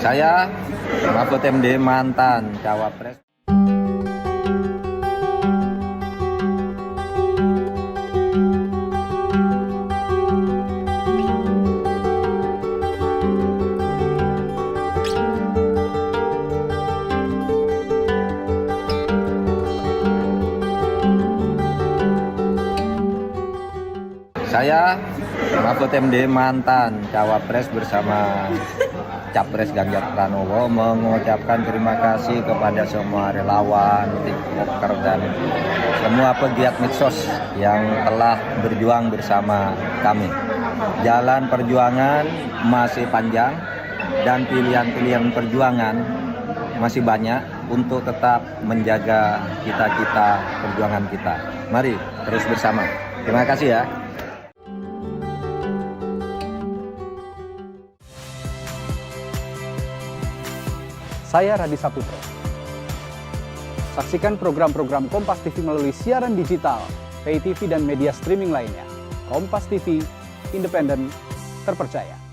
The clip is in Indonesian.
Saya Mahfud MD, mantan Cawapres. Saya Mahfud MD, mantan Cawapres bersama Capres Ganjar Pranowo, mengucapkan terima kasih kepada semua relawan, tiktoker, dan semua pegiat medsos yang telah berjuang bersama kami. Jalan perjuangan masih panjang dan pilihan-pilihan perjuangan masih banyak untuk tetap menjaga cita-cita perjuangan kita. Mari terus bersama. Terima kasih ya. Saya Radi Saputro. Saksikan program-program Kompas TV melalui siaran digital, pay TV dan media streaming lainnya. Kompas TV, independen, terpercaya.